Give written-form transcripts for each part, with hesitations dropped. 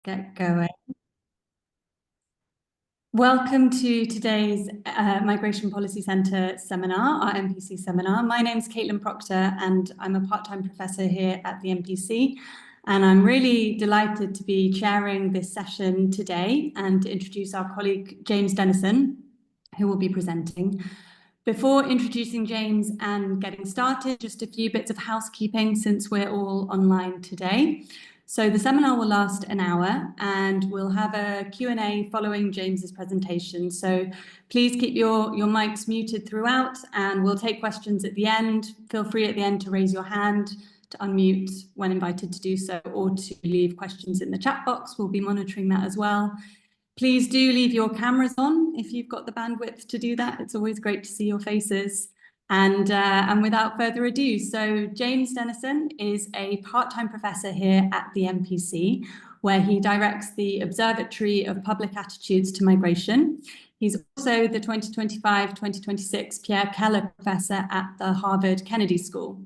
get going. Welcome to today's Migration Policy Centre seminar, our MPC seminar. My name's Caitlin Proctor and I'm a part-time professor here at the MPC. And I'm really delighted to be chairing this session today and to introduce our colleague James Dennison, who will be presenting. Before introducing James and getting started, just a few bits of housekeeping since we're all online today. So the seminar will last an hour and we'll have a Q&A following James's presentation. So please keep your mics muted throughout and we'll take questions at the end. Feel free at the end to raise your hand, to unmute when invited to do so, or to leave questions in the chat box. We'll be monitoring that as well. Please do leave your cameras on if you've got the bandwidth to do that. It's always great to see your faces. And without further ado, so James Dennison is a part-time professor here at the MPC, where he directs the Observatory of Public Attitudes to Migration. He's also the 2025-2026 Pierre Keller Professor at the Harvard Kennedy School.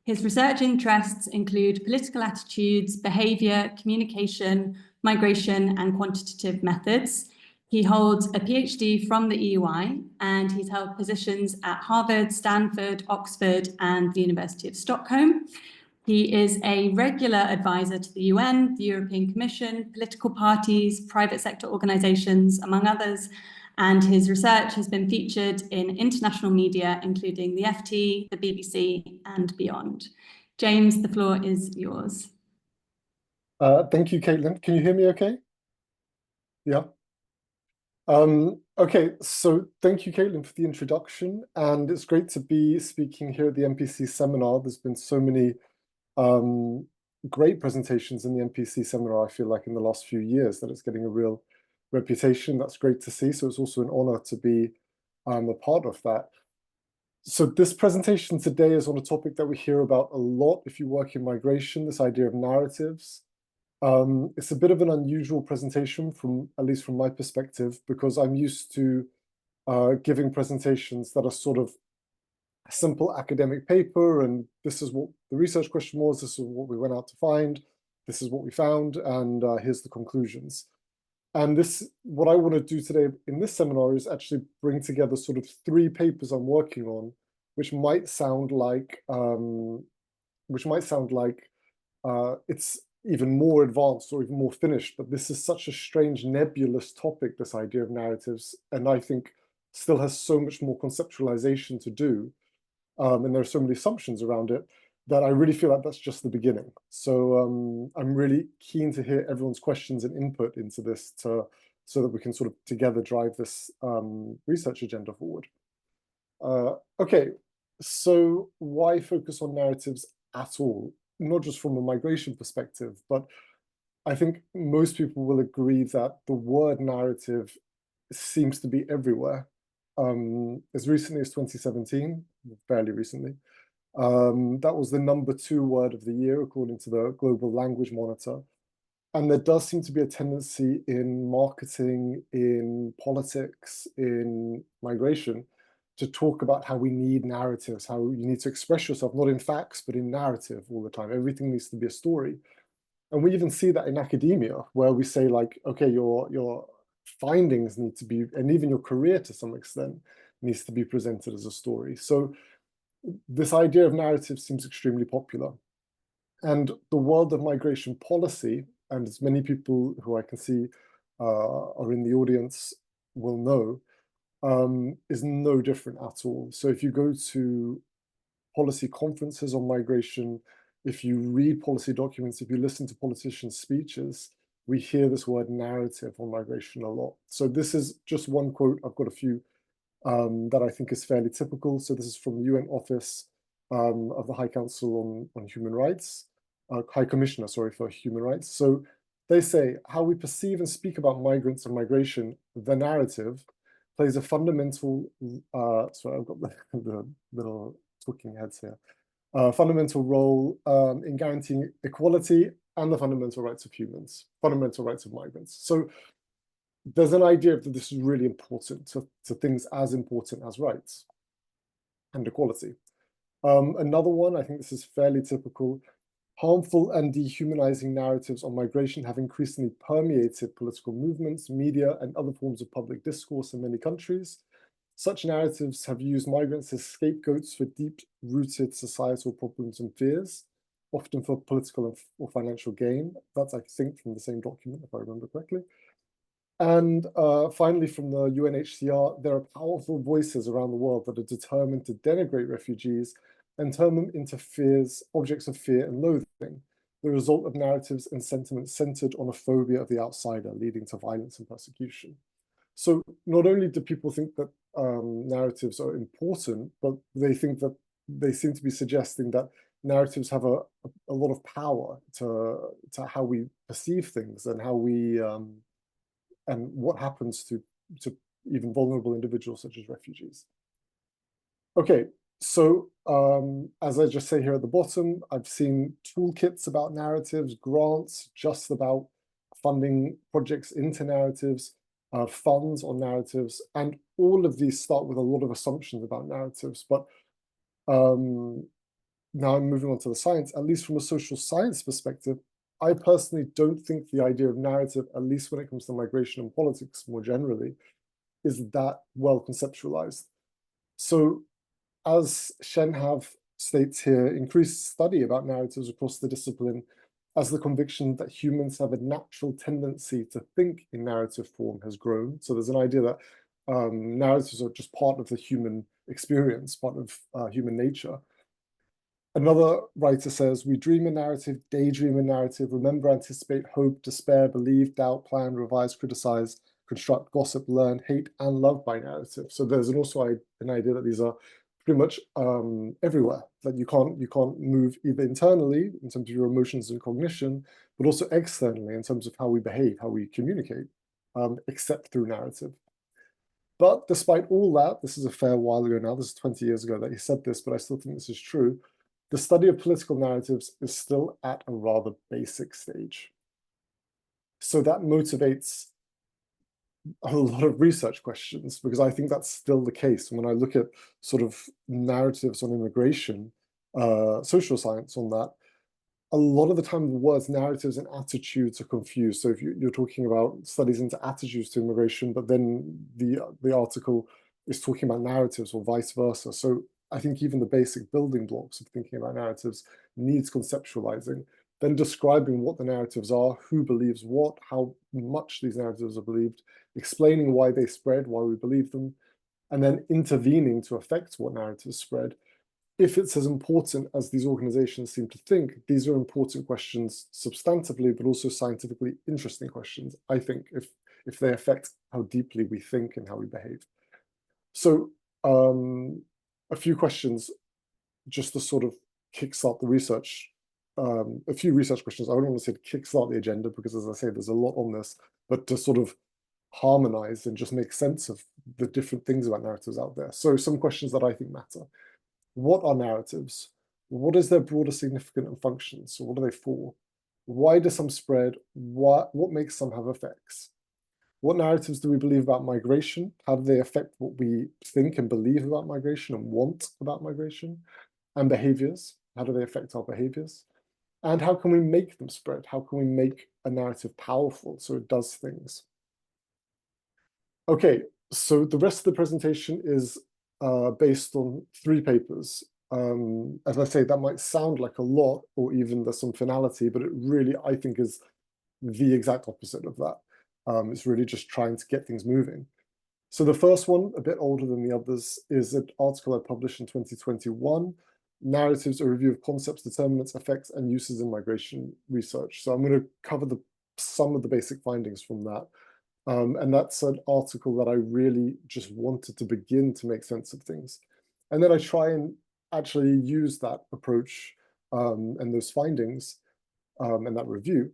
His research interests include political attitudes, behaviour, communication, migration, and quantitative methods. He holds a PhD from the EUI, and he's held positions at Harvard, Stanford, Oxford, and the University of Stockholm. He is a regular advisor to the UN, the European Commission, political parties, private sector organisations, among others, and his research has been featured in international media, including the FT, the BBC, and beyond. James, the floor is yours. Thank you, Caitlin. Can you hear me okay? Yeah. Okay, so thank you, Caitlin, for the introduction. And it's great to be speaking here at the MPC seminar. There's been so many great presentations in the MPC seminar, I feel like, in the last few years, that it's getting a real reputation. That's great to see. So it's also an honor to be a part of that. So this presentation today is on a topic that we hear about a lot if you work in migration, this idea of narratives. It's a bit of an unusual presentation at least from my perspective, because I'm used to giving presentations that are sort of a simple academic paper, and this is what the research question was, this is what we went out to find, this is what we found, and here's the conclusions. And what I want to do today in this seminar is actually bring together sort of three papers I'm working on, which might sound like it's even more advanced or even more finished, but this is such a strange, nebulous topic, this idea of narratives, and I think still has so much more conceptualization to do, and there are so many assumptions around it, that I really feel like that's just the beginning. So I'm really keen to hear everyone's questions and input into this so that we can sort of together drive this research agenda forward. Okay, so why focus on narratives at all? Not just from a migration perspective, but I think most people will agree that the word narrative seems to be everywhere. As recently as 2017, fairly recently, that was the #2 word of the year, according to the Global Language Monitor. And there does seem to be a tendency in marketing, in politics, in migration, to talk about how we need narratives, how you need to express yourself, not in facts, but in narrative all the time. Everything needs to be a story. And we even see that in academia, where we say, like, okay, your findings need to be, and even your career to some extent, needs to be presented as a story. So this idea of narrative seems extremely popular. And the world of migration policy, and as many people who I can see are in the audience will know, is no different at all. So if you go to policy conferences on migration, if you read policy documents, if you listen to politicians' speeches, we hear this word narrative on migration a lot. So this is just one quote. I've got a few that I think is fairly typical. So this is from the UN Office of the High Council on Human Rights, High Commissioner, sorry, for Human Rights. So they say, how we perceive and speak about migrants and migration, the narrative, plays a fundamental, sorry, I've got the little talking heads here, fundamental role in guaranteeing equality and the fundamental rights of humans, fundamental rights of migrants. So there's an idea that this is really important to things as important as rights and equality. Another one, I think this is fairly typical, Harmful and dehumanizing narratives on migration have increasingly permeated political movements, media, and other forms of public discourse in many countries. Such narratives have used migrants as scapegoats for deep-rooted societal problems and fears, often for political or financial gain. That's, I think, from the same document, if I remember correctly. And finally, from the UNHCR, there are powerful voices around the world that are determined to denigrate refugees and turn them into objects of fear and loathing, the result of narratives and sentiments centered on a phobia of the outsider, leading to violence and persecution. So not only do people think that narratives are important, but they think that they seem to be suggesting that narratives have a lot of power to how we perceive things and how we and what happens to even vulnerable individuals such as refugees. Okay, so as I just say here at the bottom, I've seen toolkits about narratives, grants just about funding projects into narratives, funds on narratives, and all of these start with a lot of assumptions about narratives. But now I'm moving on to the science. At least from a social science perspective, I personally don't think the idea of narrative, at least when it comes to migration and politics more generally, is that well conceptualized. So as Shenhav states here, increased study about narratives across the discipline as the conviction that humans have a natural tendency to think in narrative form has grown. So there's an idea that narratives are just part of the human experience, part of human nature. Another writer says, we dream a narrative, daydream a narrative, remember, anticipate, hope, despair, believe, doubt, plan, revise, criticize, construct, gossip, learn, hate, and love by narrative. So there's also an idea that these are pretty much everywhere, that you can't move either internally in terms of your emotions and cognition, but also externally in terms of how we behave, how we communicate, except through narrative. But despite all that, this is a fair while ago now, this is 20 years ago that he said this, but I still think this is true. The study of political narratives is still at a rather basic stage. So that motivates a lot of research questions, because I think that's still the case. When I look at sort of narratives on immigration, social science on that, a lot of the time the words narratives and attitudes are confused. So if you're talking about studies into attitudes to immigration, but then the article is talking about narratives or vice versa. So I think even the basic building blocks of thinking about narratives needs conceptualizing, then describing what the narratives are, who believes what, how much these narratives are believed, explaining why they spread, why we believe them, and then intervening to affect what narratives spread. If it's as important as these organizations seem to think, these are important questions substantively, but also scientifically interesting questions, I think, if they affect how deeply we think and how we behave. So a few questions just to sort of kickstart the research, a few research questions. I don't want to say to kickstart the agenda, because as I say, there's a lot on this, but to sort of harmonize and just make sense of the different things about narratives out there. So some questions that I think matter. What are narratives? What is their broader significance and functions? So what are they for? Why do some spread? What makes some have effects? What narratives do we believe about migration? How do they affect what we think and believe about migration and want about migration? And behaviors, how do they affect our behaviors? And how can we make them spread? How can we make a narrative powerful so it does things? Okay, so the rest of the presentation is based on 3 papers. As I say, that might sound like a lot, or even there's some finality, but it really, I think, is the exact opposite of that. It's really just trying to get things moving. So the first one, a bit older than the others, is an article I published in 2021, Narratives, a Review of Concepts, Determinants, Effects, and Uses in Migration Research. So I'm going to cover some of the basic findings from that. And that's an article that I really just wanted to begin to make sense of things. And then I try and actually use that approach and those findings and that review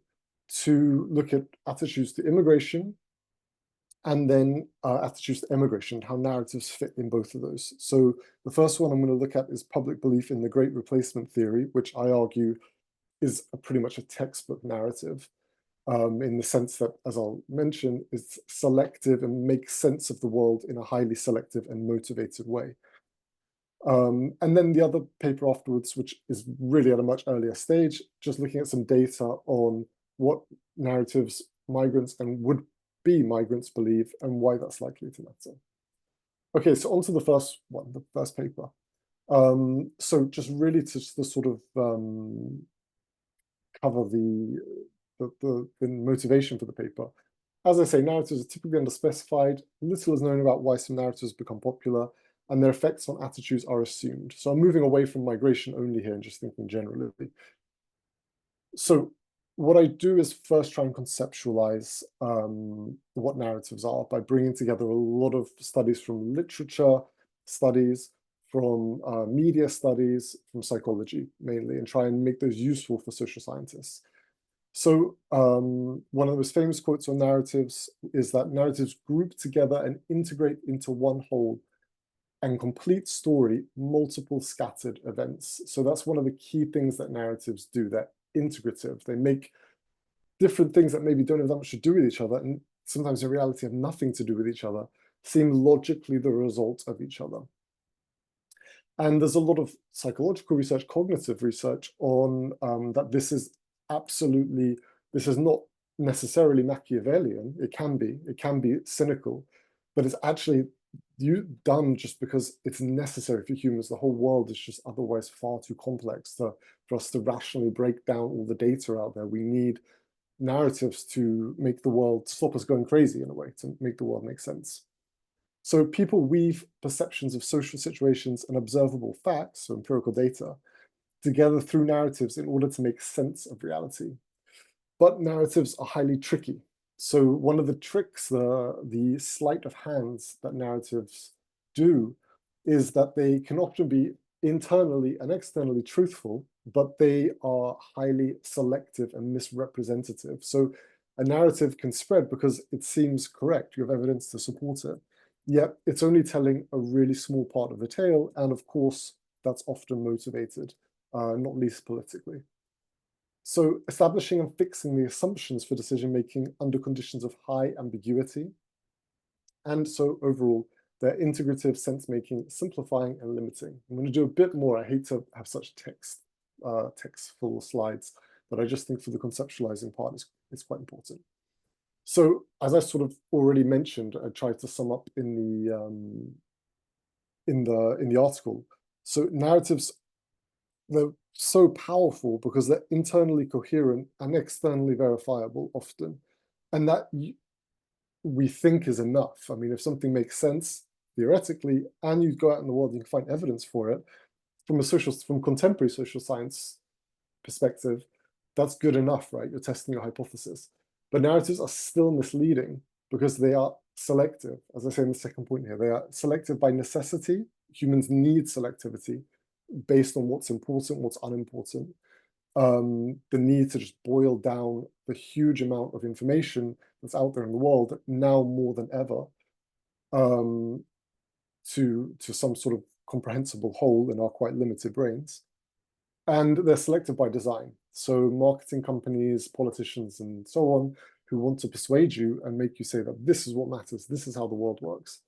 to look at attitudes to immigration and then attitudes to emigration, how narratives fit in both of those. So the first one I'm going to look at is public belief in the Great Replacement theory, which I argue is pretty much a textbook narrative. In the sense that, as I'll mention, it's selective and makes sense of the world in a highly selective and motivated way. And then the other paper afterwards, which is really at a much earlier stage, just looking at some data on what narratives migrants and would-be migrants believe and why that's likely to matter. Okay, so on to the first one, the first paper. So just really to sort of cover the motivation for the paper. As I say, narratives are typically underspecified. Little is known about why some narratives become popular, and their effects on attitudes are assumed. So I'm moving away from migration only here and just thinking generally. So what I do is first try and conceptualize what narratives are by bringing together a lot of studies from literature studies, from media studies, from psychology mainly, and try and make those useful for social scientists. So one of the most famous quotes on narratives is that narratives group together and integrate into one whole and complete story multiple scattered events. So that's one of the key things that narratives do. They're integrative. They make different things that maybe don't have that much to do with each other, and sometimes in reality have nothing to do with each other, seem logically the result of each other. And there's a lot of psychological research, cognitive research on that this is not necessarily Machiavellian. It can be cynical, but it's actually done just because it's necessary for humans. The whole world is just otherwise far too complex for us to rationally break down all the data out there. We need narratives to make the world, stop us going crazy in a way, to make the world make sense. So people weave perceptions of social situations and observable facts, so empirical data, together through narratives in order to make sense of reality. But narratives are highly tricky. So one of the tricks, the sleight of hands that narratives do is that they can often be internally and externally truthful, but they are highly selective and misrepresentative. So a narrative can spread because it seems correct. You have evidence to support it. Yet it's only telling a really small part of the tale. And of course, that's often motivated, not least politically. So establishing and fixing the assumptions for decision-making under conditions of high ambiguity. And so overall, they're integrative, sense-making, simplifying, and limiting. I'm going to do a bit more. I hate to have such text-full slides, but I just think for the conceptualizing part, it's quite important. So as I sort of already mentioned, I tried to sum up in the article. So narratives, they're so powerful because they're internally coherent and externally verifiable often, and that we think is enough. I mean, if something makes sense theoretically, and you go out in the world and you can find evidence for it from contemporary social science perspective, that's good enough, right? You're testing your hypothesis. But narratives are still misleading because they are selective. As I say in the second point here, they are selective by necessity. Humans need selectivity based on what's important, what's unimportant. The need to just boil down the huge amount of information that's out there in the world, now more than ever, to some sort of comprehensible whole in our quite limited brains. And they're selective by design. So marketing companies, politicians, and so on, who want to persuade you and make you say that this is what matters, this is how the world works,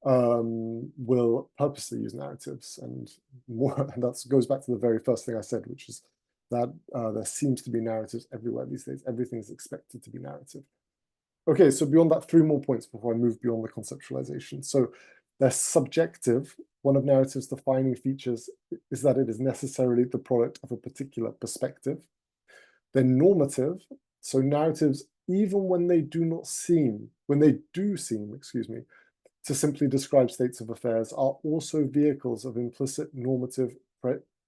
will purposely use narratives. And that goes back to the very first thing I said, which is that there seems to be narratives everywhere these days. Everything is expected to be narrative. Okay, so beyond that, 3 more points before I move beyond the conceptualization. So they're subjective. One of narrative's defining features is that it is necessarily the product of a particular perspective. They're normative. So narratives, even when they do seem, to simply describe states of affairs, are also vehicles of implicit normative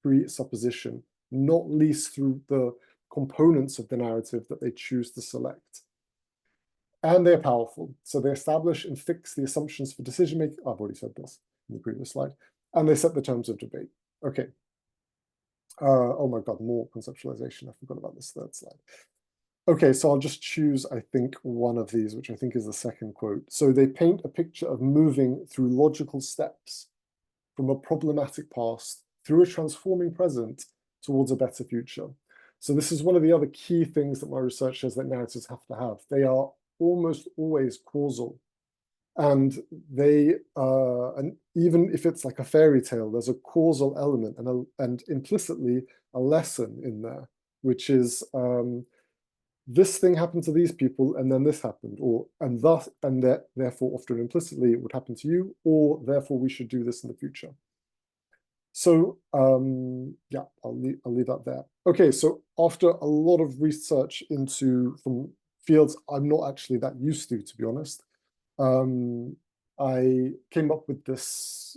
presupposition, not least through the components of the narrative that they choose to select. And they're powerful. So they establish and fix the assumptions for decision-making. I've already said this in the previous slide. And they set the terms of debate. Okay. Oh my God, more conceptualization. I forgot about this third slide. Okay, so I'll just choose, I think, one of these, which I think is the second quote. So they paint a picture of moving through logical steps from a problematic past through a transforming present towards a better future. So this is one of the other key things that my research says that narratives have to have. They are almost always causal. And and even if it's like a fairy tale, there's a causal element and implicitly a lesson in there, which is this thing happened to these people, and then this happened, therefore often implicitly it would happen to you, or therefore we should do this in the future. So yeah, I'll leave that there. Okay, so after a lot of research from fields I'm not actually that used to be honest, I came up with this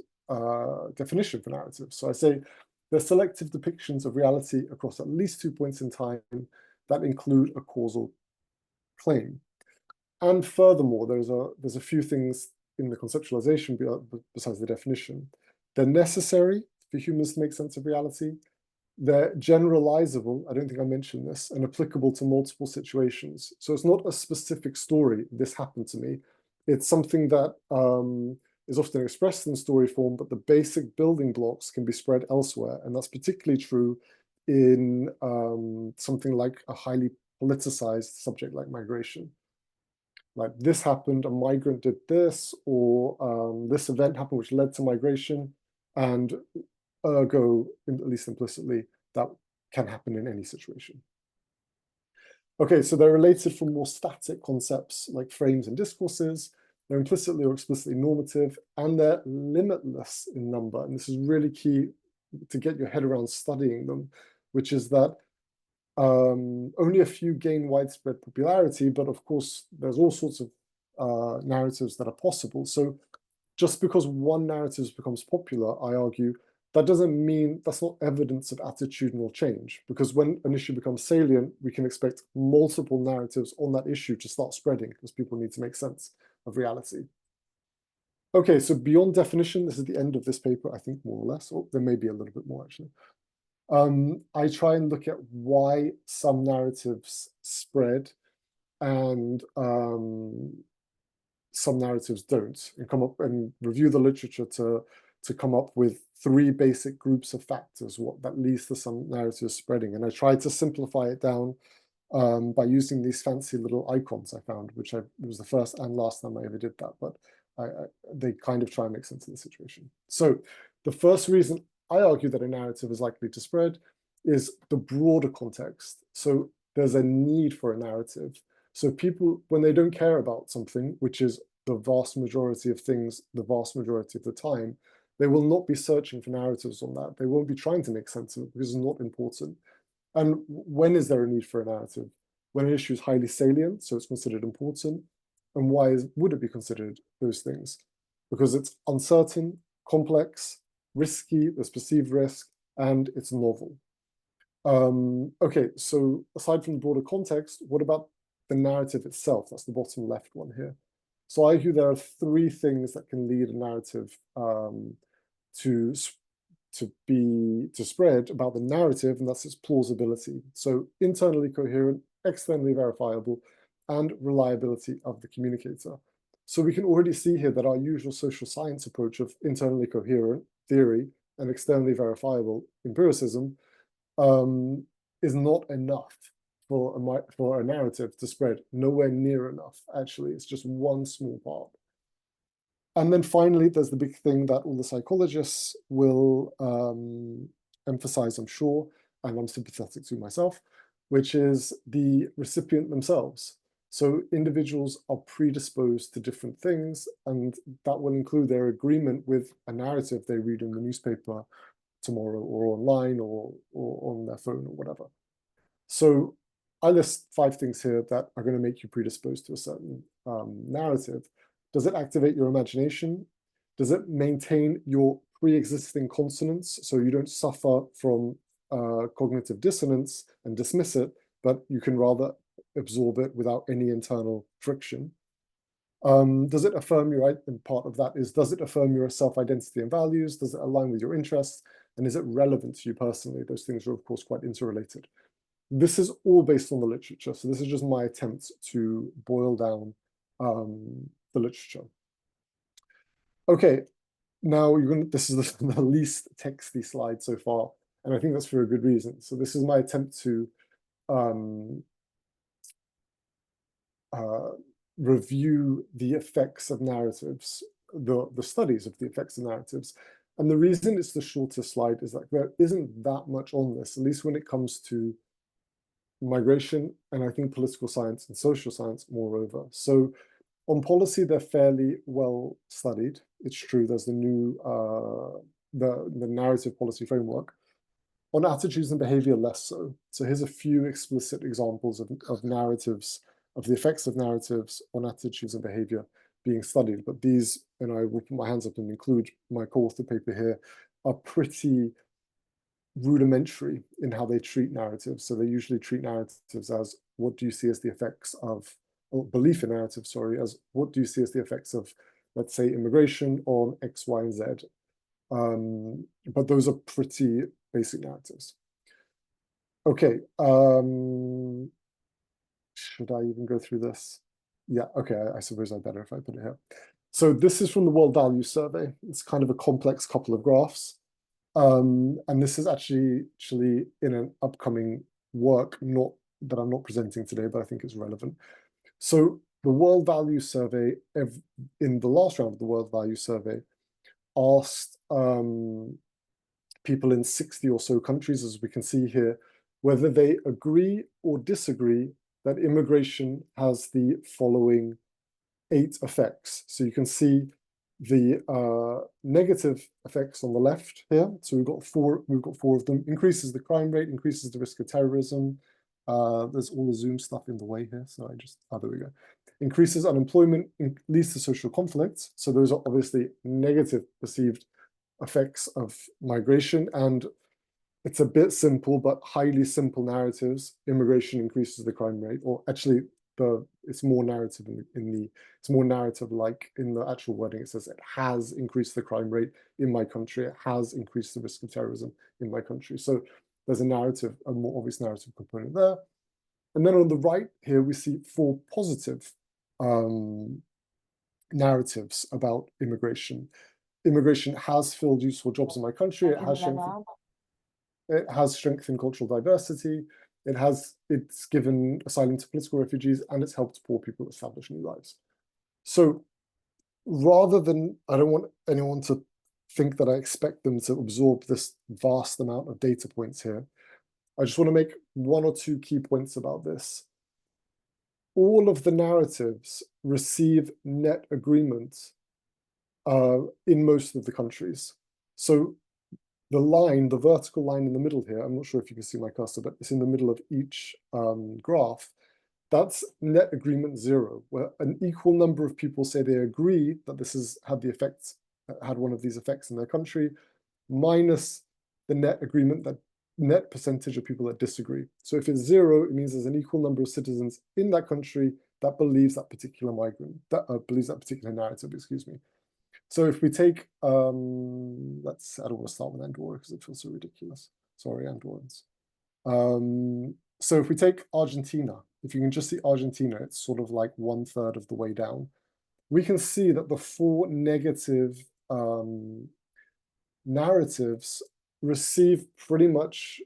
definition for narrative. So I say they're selective depictions of reality across at least 2 points in time that include a causal claim. And furthermore, there's a few things in the conceptualization besides the definition. They're necessary for humans to make sense of reality. They're generalizable, I don't think I mentioned this, and applicable to multiple situations. So it's not a specific story, this happened to me. It's something that is often expressed in story form, but the basic building blocks can be spread elsewhere. And that's particularly true in something like a highly politicized subject like migration. Like this happened, a migrant did this, or this event happened which led to migration, and ergo, at least implicitly, that can happen in any situation. Okay, so they're related from more static concepts like frames and discourses. They're implicitly or explicitly normative, and they're limitless in number. And this is really key to get your head around studying them, which is that only a few gain widespread popularity, but of course, there's all sorts of narratives that are possible. So just because one narrative becomes popular, I argue, that doesn't mean that's not evidence of attitudinal change, because when an issue becomes salient, we can expect multiple narratives on that issue to start spreading because people need to make sense of reality. Okay, so beyond definition, this is the end of this paper, I think, more or less, or there may be a little bit more actually. I try and look at why some narratives spread and some narratives don't, and come up and review the literature to come up with 3 basic groups of factors that leads to some narratives spreading. And I try to simplify it down by using these fancy little icons I found, it was the first and last time I ever did that, but they kind of try and make sense of the situation. So the first reason I argue that a narrative is likely to spread is the broader context. So there's a need for a narrative. So people, when they don't care about something, which is the vast majority of things, the vast majority of the time, they will not be searching for narratives on that. They won't be trying to make sense of it because it's not important. And when is there a need for a narrative? When an issue is highly salient, so it's considered important. And why would it be considered those things? Because it's uncertain, complex, risky, there's perceived risk, and it's novel. Okay, so aside from the broader context, what about the narrative itself? That's the bottom left one here. So I argue there are 3 things that can lead a narrative to spread about the narrative, and that's its plausibility. So internally coherent, externally verifiable, and reliability of the communicator. So we can already see here that our usual social science approach of internally coherent theory and externally verifiable empiricism is not enough for a narrative to spread, nowhere near enough, actually. It's just one small part. And then finally, there's the big thing that all the psychologists will emphasize, I'm sure, and I'm sympathetic to myself, which is the recipient themselves. So individuals are predisposed to different things, and that will include their agreement with a narrative they read in the newspaper tomorrow or online or on their phone or whatever. So I list 5 things here that are going to make you predisposed to a certain narrative. Does it activate your imagination? Does it maintain your pre-existing consonance so you don't suffer from cognitive dissonance and dismiss it, but you can rather absorb it without any internal friction? Does it affirm your, and part of that is, does it affirm your self-identity and values? Does it align with your interests? And is it relevant to you personally? Those things are, of course, quite interrelated. This is all based on the literature. So this is just my attempt to boil down the literature. Okay, now this is the least texty slide so far, and I think that's for a good reason. So this is my attempt to review the effects of narratives, the studies of the effects of narratives. And the reason it's the shortest slide is that there isn't that much on this, at least when it comes to migration, and I think political science and social science moreover. So on policy, they're fairly well studied. It's true, there's the new, the narrative policy framework. On attitudes and behavior, less so. So here's a few explicit examples of narratives, of the effects of narratives on attitudes and behavior being studied. But these, and I will put my hands up and include my co-author paper here, are pretty rudimentary in how they treat narratives. So they usually treat narratives as, what do you see as the effects of, or belief in narratives, sorry, as what do you see as the effects of, let's say, immigration on X, Y, and Z. But those are pretty basic narratives. Okay, should I even go through this? Yeah, okay, I suppose I better if I put it here. So this is from the World Values Survey. It's kind of a complex couple of graphs. And this is actually in an upcoming work, not that I'm not presenting today, but I think it's relevant. So the World Values Survey, in the last round of the World Values Survey, asked people in 60 or so countries, as we can see here, whether they agree or disagree that immigration has the following 8 effects. So you can see the negative effects on the left here. So we've got four of them. Increases the crime rate, increases the risk of terrorism. There's all the Zoom stuff in the way here, so there we go. Increases unemployment, leads to social conflicts. So those are obviously negative perceived effects of migration, and it's a bit simple, but highly simple narratives. Immigration increases the crime rate, or actually it's more narrative it's more narrative like in the actual wording. It says it has increased the crime rate in my country. It has increased the risk of terrorism in my country. So there's a narrative, a more obvious narrative component there. And then on the right here, we see 4 positive narratives about immigration. Immigration has filled useful jobs in my country. It has strengthened cultural diversity. It's given asylum to political refugees, and it's helped poor people establish new lives. So rather than, I don't want anyone to think that I expect them to absorb this vast amount of data points here. I just want to make 1 or 2 key points about this. All of the narratives receive net agreement in most of the countries. So the vertical line in the middle here, I'm not sure if you can see my cursor, but it's in the middle of each graph. That's net agreement 0, where an equal number of people say they agree that this has had one of these effects in their country, minus the net agreement, that net percentage of people that disagree. So if it's 0, it means there's an equal number of citizens in that country that believes that particular believes that particular narrative, excuse me. So if we take, I don't want to start with Andorra because it feels so ridiculous. Sorry, Andorrans. So if we take Argentina, if you can just see Argentina, it's sort of like 1/3 of the way down. We can see that the 4 negative narratives receive pretty much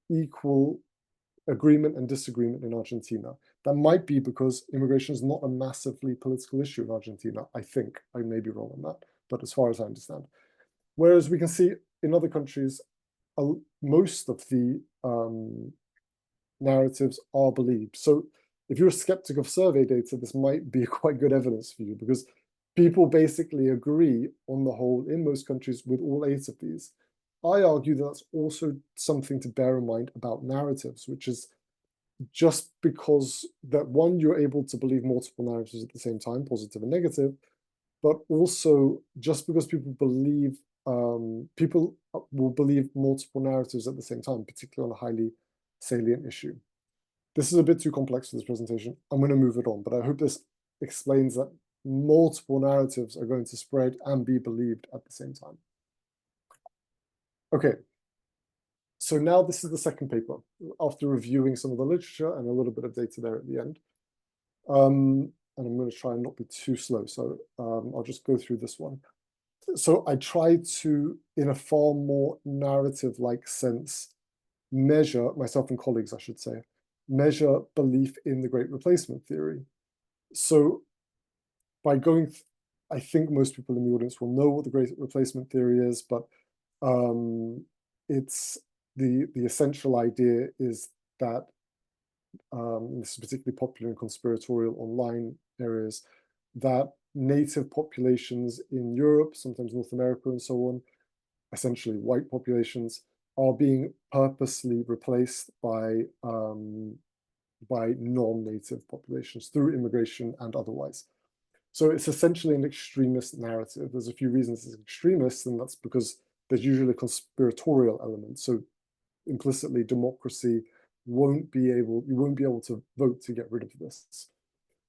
equal agreement and disagreement in Argentina. That might be because immigration is not a massively political issue in Argentina, I think. I may be wrong on that, but as far as I understand. Whereas we can see in other countries, most of the narratives are believed. So if you're a skeptic of survey data, this might be quite good evidence for you, because people basically agree on the whole in most countries with all 8 of these. I argue that that's also something to bear in mind about narratives, which is just because that, one, you're able to believe multiple narratives at the same time, positive and negative, but also just because people will believe multiple narratives at the same time, particularly on a highly salient issue. This is a bit too complex for this presentation. I'm going to move it on, but I hope this explains that multiple narratives are going to spread and be believed at the same time. Okay, so now this is the second paper, after reviewing some of the literature and a little bit of data there at the end. And I'm going to try and not be too slow, so I'll just go through this one. So I tried to, in a far more narrative-like sense, measure, myself and colleagues, I should say, measure belief in the Great Replacement theory. So by going, I think most people in the audience will know what the Great Replacement Theory is, but it's the essential idea is that this is particularly popular in conspiratorial online areas, that native populations in Europe, sometimes North America and so on, essentially white populations, are being purposely replaced by non-native populations through immigration and otherwise. So it's essentially an extremist narrative. There's a few reasons it's extremist, and that's because there's usually a conspiratorial element. So implicitly, democracy you won't be able to vote to get rid of this.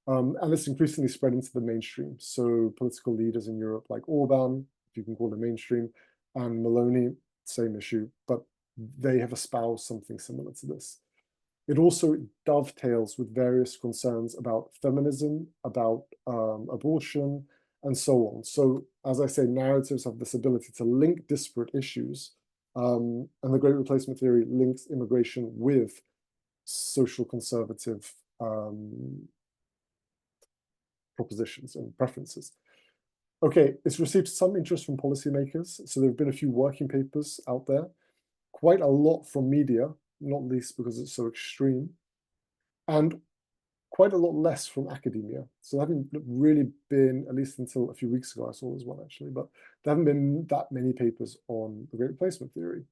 And it's increasingly spread into the mainstream. So political leaders in Europe like Orban, if you can call it mainstream, and Meloni, same issue, but they have espoused something similar to this. It also dovetails with various concerns about feminism, about abortion, and so on. So, as I say, narratives have this ability to link disparate issues, and the Great Replacement Theory links immigration with social conservative propositions and preferences. Okay, it's received some interest from policymakers. So there have been a few working papers out there, quite a lot from media, not least because it's so extreme, and quite a lot less from academia. So there haven't really been, at least until a few weeks ago, I saw this one actually, but there haven't been that many papers on the Great Replacement Theory.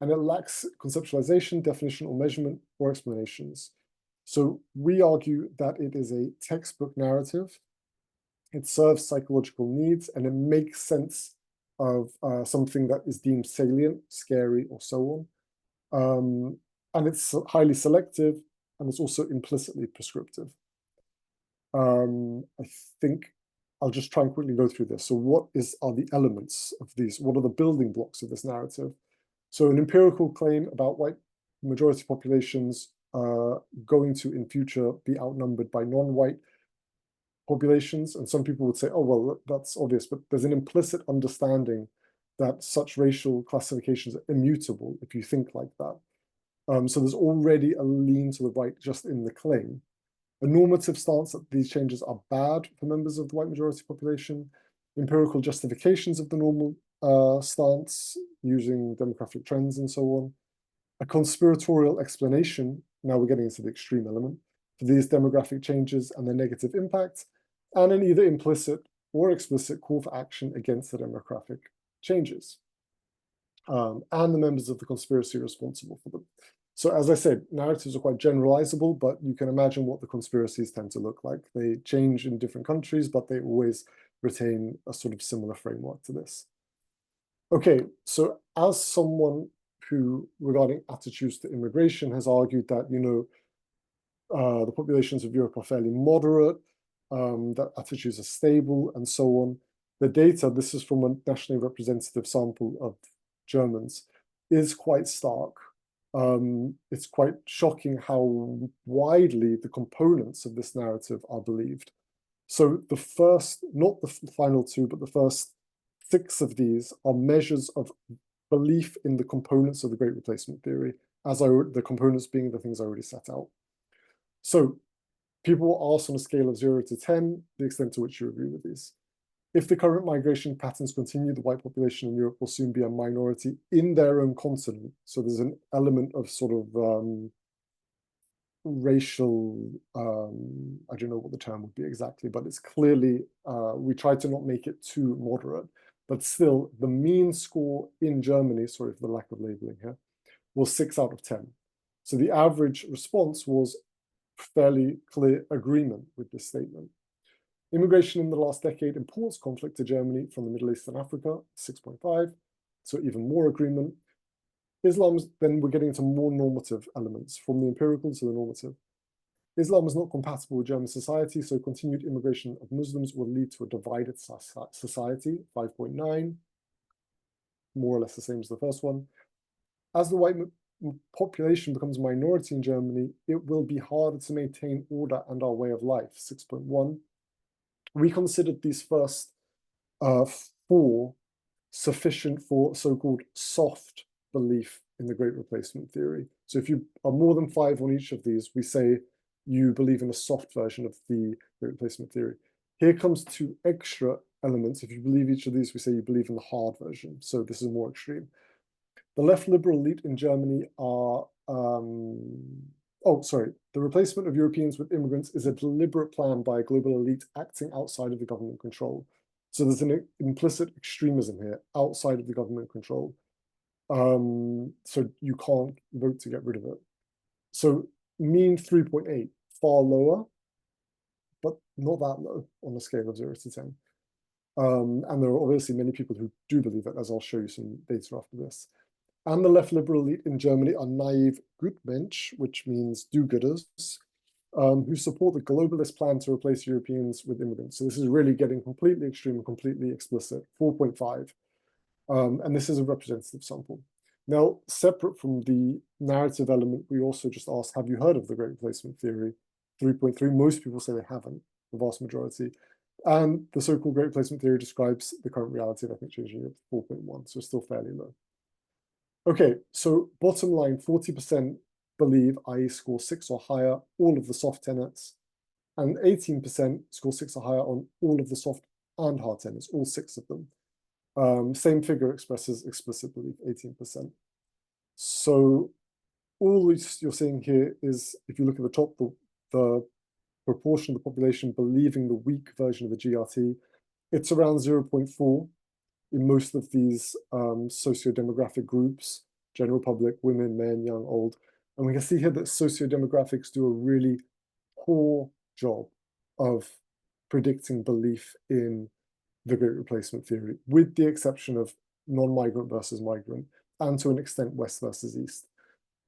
And it lacks conceptualization, definition, or measurement, or explanations. So we argue that it is a textbook narrative. It serves psychological needs, and it makes sense of something that is deemed salient, scary, or so on. And it's highly selective, and it's also implicitly prescriptive. I think I'll just try and quickly go through this. So what are the elements of these? What are the building blocks of this narrative? So an empirical claim about white majority populations going to, in future, be outnumbered by non-white populations. And some people would say, oh, well, that's obvious, but there's an implicit understanding that such racial classifications are immutable if you think like that. So there's already a lean to the right just in the claim. A normative stance that these changes are bad for members of the white majority population, empirical justifications of the normal stance using demographic trends and so on, a conspiratorial explanation, now we're getting into the extreme element, for these demographic changes and their negative impact, and an either implicit or explicit call for action against the demographic changes, and the members of the conspiracy responsible for them. So as I said, narratives are quite generalizable, but you can imagine what the conspiracies tend to look like. They change in different countries, but they always retain a sort of similar framework to this. Okay, so as someone who, regarding attitudes to immigration, has argued that, the populations of Europe are fairly moderate, that attitudes are stable, and so on. The data, this is from a nationally representative sample of Germans, is quite stark. It's quite shocking how widely the components of this narrative are believed. So the first, not the final two, but the first 6 of these are measures of belief in the components of the Great Replacement Theory, the components being the things I already set out. So people were asked on a scale of 0 to 10, the extent to which you agree with these. If the current migration patterns continue, the white population in Europe will soon be a minority in their own continent. So there's an element of sort of racial, I don't know what the term would be exactly, but it's clearly, we try to not make it too moderate, but still the mean score in Germany, sorry for the lack of labeling here, was 6 out of 10. So the average response was fairly clear agreement with this statement. Immigration in the last decade imports conflict to Germany from the Middle East and Africa, 6.5, so even more agreement. Islam, then we're getting into more normative elements, from the empirical to the normative. Islam is not compatible with German society, so continued immigration of Muslims will lead to a divided society, 5.9, more or less the same as the first one. As the white population becomes a minority in Germany, it will be harder to maintain order and our way of life, 6.1. We considered these first 4 sufficient for so-called soft belief in the Great Replacement Theory. So if you are more than 5 on each of these, we say you believe in a soft version of the Great Replacement Theory. Here comes two extra elements. If you believe each of these, we say you believe in the hard version. So this is more extreme. The left liberal elite in Germany are, the replacement of Europeans with immigrants is a deliberate plan by a global elite acting outside of the government control. So there's an implicit extremism here, outside of the government control. So you can't vote to get rid of it. So mean 3.8, far lower, but not that low on a scale of 0 to 10. And there are obviously many people who do believe it, as I'll show you some data after this. And the left liberal elite in Germany are naive Gutmensch, which means do-gooders, who support the globalist plan to replace Europeans with immigrants. So this is really getting completely extreme and completely explicit, 4.5. And this is a representative sample. Now, separate from the narrative element, we also just asked, have you heard of the Great Replacement Theory? 3.3, most people say they haven't, the vast majority. And the so-called Great Replacement Theory describes the current reality of ethnic change in Europe, 4.1, so still fairly low. Okay, so bottom line, 40% believe, i.e. score 6 or higher, all of the soft tenets, and 18% score 6 or higher on all of the soft and hard tenets, all 6 of them. Same figure expresses explicit belief, 18%. So all you're seeing here is, if you look at the top, the proportion of the population believing the weak version of the GRT, it's around 0.4 in most of these socio-demographic groups, general public, women, men, young, old. And we can see here that socio-demographics do a really poor job of predicting belief in the Great Replacement Theory, with the exception of non-migrant versus migrant, and to an extent West versus East.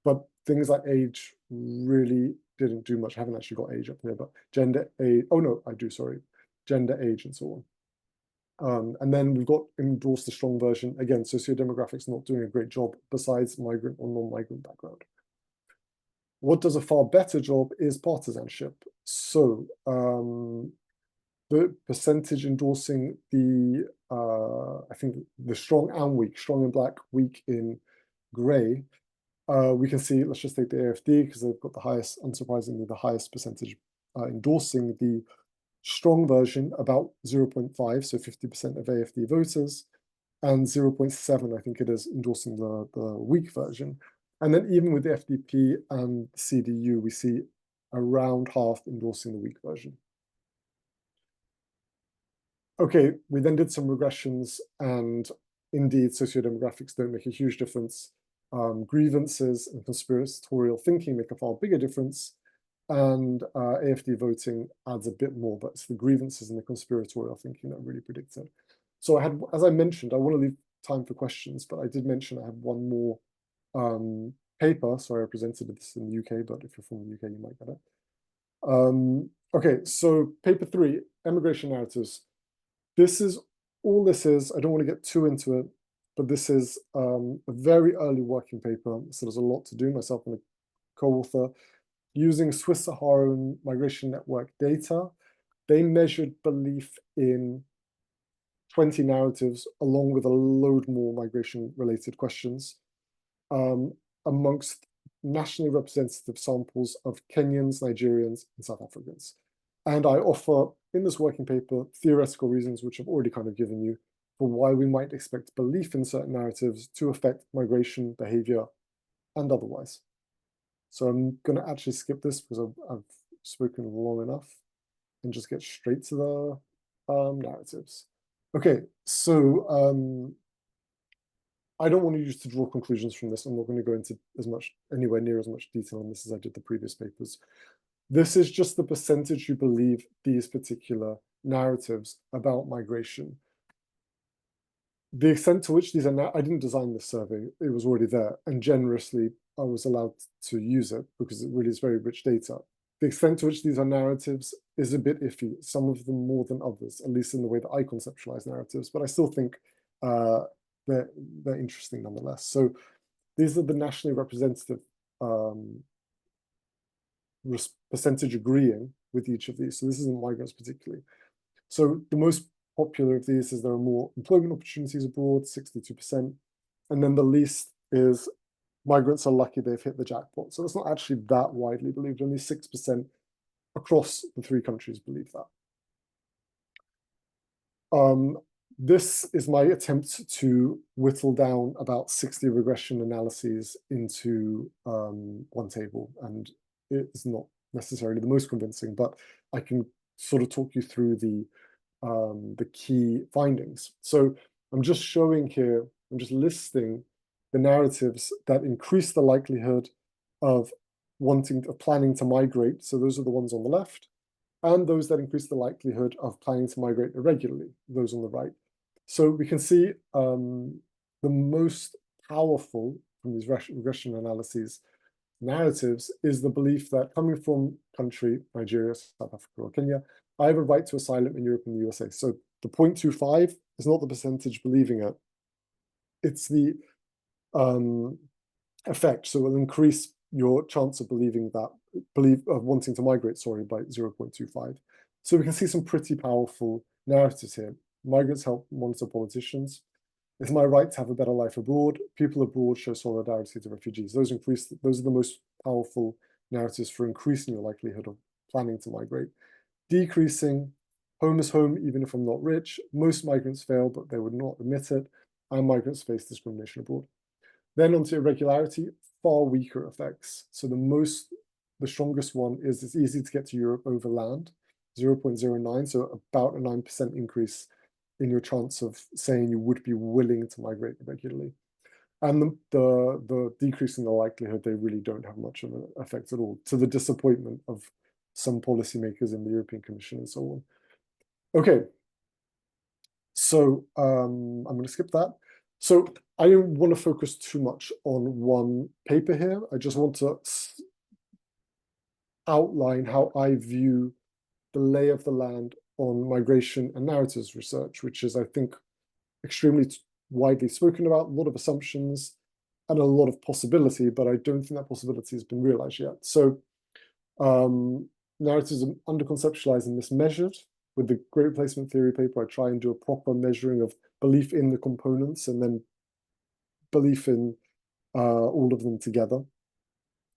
But things like age really didn't do much. I haven't actually got age up here, but gender, age, oh no, I do, sorry, gender, age, and so on. And then we've got endorsed the strong version. Again, socio-demographics not doing a great job besides migrant or non-migrant background. What does a far better job is partisanship. So the percentage endorsing the, I think the strong and weak, strong in black, weak in gray, we can see, let's just take the AFD because they've got the highest, unsurprisingly, the highest percentage endorsing the strong version, about 0.5, so 50% of AFD voters, and 0.7, I think it is, endorsing the weak version. And then even with the FDP and CDU, we see around half endorsing the weak version. Okay, we then did some regressions, and indeed, sociodemographics don't make a huge difference. Grievances and conspiratorial thinking make a far bigger difference, and AFD voting adds a bit more, but it's the grievances and the conspiratorial thinking that really predict it. So I had, as I mentioned, I want to leave time for questions, but I did mention I have one more paper. Sorry, I presented this in the UK, but if you're from the UK, you might get it. Okay, so paper 3, Emigration Narratives. This is all this is. I don't want to get too into it, but this is a very early working paper, so there's a lot to do, myself and a co-author. Using Swiss-Saharan migration network data, they measured belief in 20 narratives, along with a load more migration-related questions, amongst nationally representative samples of Kenyans, Nigerians, and South Africans. And I offer, in this working paper, theoretical reasons, which I've already kind of given you, for why we might expect belief in certain narratives to affect migration, behavior, and otherwise. So I'm going to actually skip this because I've spoken long enough and just get straight to the narratives. Okay, so I don't want you to draw conclusions from this. I'm not going to go into anywhere near as much detail on this as I did the previous papers. This is just the percentage who believe these particular narratives about migration. The extent to which these are, I didn't design this survey, it was already there, and generously I was allowed to use it because it really is very rich data. The extent to which these are narratives is a bit iffy, some of them more than others, at least in the way that I conceptualize narratives, but I still think they're interesting nonetheless. So these are the nationally representative percentage agreeing with each of these. So this isn't migrants particularly. So the most popular of these is there are more employment opportunities abroad, 62%. And then the least is migrants are lucky they've hit the jackpot. So it's not actually that widely believed. Only 6% across the 3 countries believe that. this is my attempt to whittle down about 60 regression analyses into one table, and it's not necessarily the most convincing, but I can sort of talk you through the key findings. So I'm just showing here, I'm just listing the narratives that increase the likelihood of planning to migrate. So those are the ones on the left, and those that increase the likelihood of planning to migrate irregularly, those on the right. So we can see the most powerful from these regression analyses narratives is the belief that coming from country, Nigeria, South Africa, or Kenya, I have a right to asylum in Europe and the USA. So the 0.25 is not the percentage believing it, it's the effect. So it will increase your chance of believing that, of wanting to migrate, sorry, by 0.25. So we can see some pretty powerful narratives here. Migrants help monitor politicians. It's my right to have a better life abroad. People abroad show solidarity to refugees. Those are the most powerful narratives for increasing your likelihood of planning to migrate. Decreasing, home is home, even if I'm not rich. Most migrants fail, but they would not admit it. And migrants face discrimination abroad. Then onto irregularity, far weaker effects. So the strongest one is it's easy to get to Europe over land, 0.09, so about a 9% increase in your chance of saying you would be willing to migrate regularly. And the decrease in the likelihood, they really don't have much of an effect at all, to the disappointment of some policymakers in the European Commission and so on. Okay, so I'm going to skip that. So I don't want to focus too much on one paper here. I just want to outline how I view the lay of the land on migration and narratives research, which is, I think, extremely widely spoken about, a lot of assumptions and a lot of possibility, but I don't think that possibility has been realized yet. So narratives are under-conceptualized and mismeasured. With the Great Replacement Theory paper, I try and do a proper measuring of belief in the components and then belief in all of them together.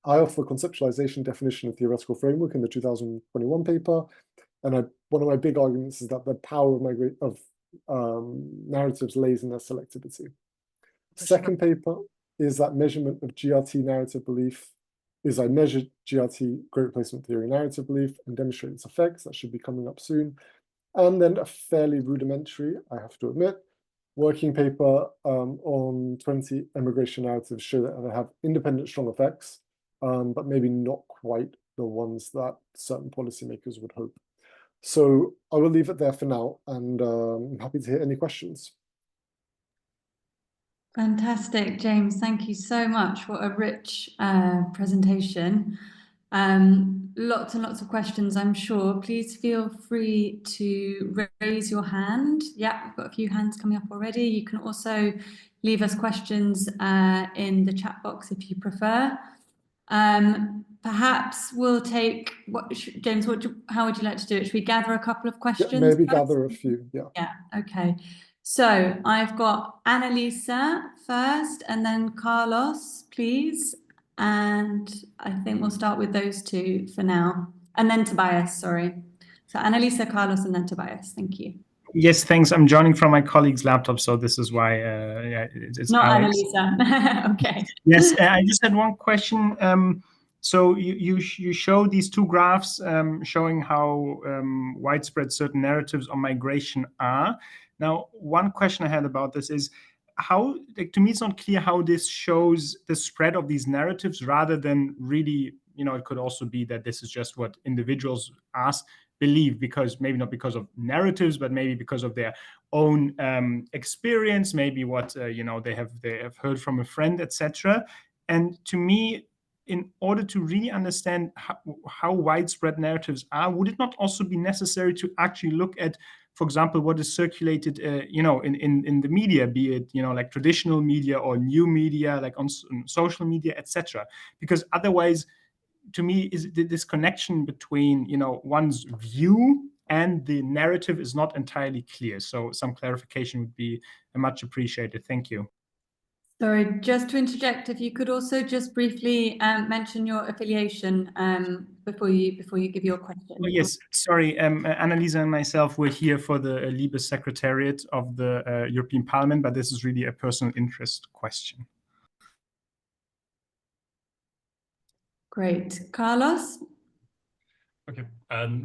I offer conceptualization, definition, and theoretical framework in the 2021 paper. And one of my big arguments is that the power of narratives lays in their selectivity. Second paper is that measurement of GRT narrative belief is I measured GRT, Great Replacement Theory narrative belief, and demonstrate its effects. That should be coming up soon. And then a fairly rudimentary, I have to admit, working paper on 20 emigration narratives show that they have independent strong effects, but maybe not quite the ones that certain policymakers would hope. So I will leave it there for now, and I'm happy to hear any questions. Fantastic, James. Thank you so much. What a rich presentation. Lots and lots of questions, I'm sure. Please feel free to raise your hand. Yeah, we've got a few hands coming up already. You can also leave us questions in the chat box if you prefer. Perhaps we'll take, James, how would you like to do it? Should we gather a couple of questions? Yeah, maybe gather a few, yeah. Yeah, okay. So I've got Annalisa first, and then Carlos, please. And I think we'll start with those two for now. And then Tobias, sorry. So Annalisa, Carlos, and then Tobias. Thank you. Yes, thanks. I'm joining from my colleague's laptop, so this is why yeah, it's not Alex. Annalisa. Okay. Yes, I just had one question. So you show these two graphs showing how widespread certain narratives on migration are. Now, one question I had about this is how, like, to me, it's not clear how this shows the spread of these narratives rather than really, it could also be that this is just what individuals believe, because maybe not because of narratives, but maybe because of their own experience, maybe what they have heard from a friend, etc. And to me, in order to really understand how widespread narratives are, would it not also be necessary to actually look at, for example, what is circulated, in the media, be it, like traditional media or new media, like on social media, etc. Because otherwise, to me, is this connection between, one's view and the narrative is not entirely clear. So some clarification would be much appreciated. Thank you. Sorry, just to interject, if you could also just briefly mention your affiliation before you give your question. Oh, yes, sorry. Annalisa and myself were here for the Liebe Secretariat of the European Parliament, but this is really a personal interest question. Great. Carlos? Okay,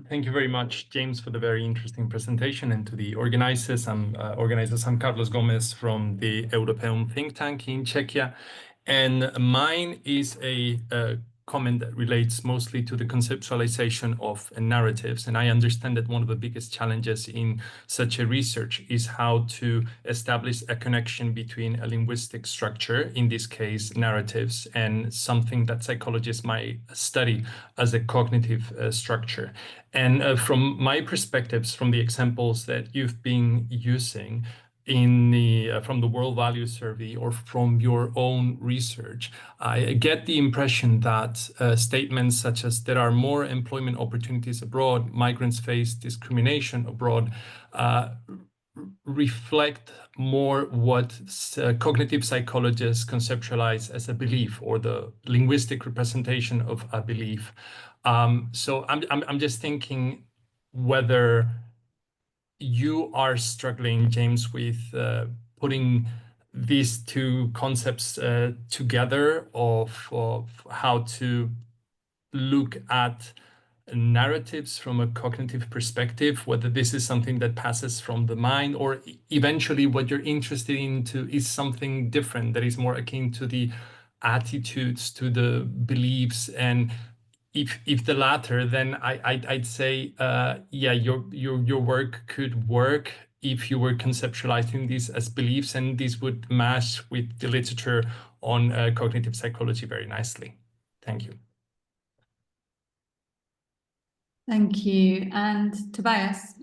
thank you very much, James, for the very interesting presentation, and to the organizers. I'm Carlos Gomez from the European think tank in Czechia, and mine is a comment that relates mostly to the conceptualization of narratives. And I understand that one of the biggest challenges in such a research is how to establish a connection between a linguistic structure, in this case narratives, and something that psychologists might study as a cognitive structure. And from my perspectives, from the examples that you've been using, from the World Value Survey or from your own research, I get the impression that statements such as there are more employment opportunities abroad, migrants face discrimination abroad, reflect more what cognitive psychologists conceptualize as a belief, or the linguistic representation of a belief. So I'm just thinking whether you are struggling, James, with putting these two concepts together of how to look at narratives from a cognitive perspective, whether this is something that passes from the mind, or eventually what you're interested in is something different that is more akin to the attitudes, to the beliefs. And if the latter, then I'd say, yeah, your work could work if you were conceptualizing these as beliefs, and this would match with the literature on cognitive psychology very nicely. Thank you. Thank you. And Tobias?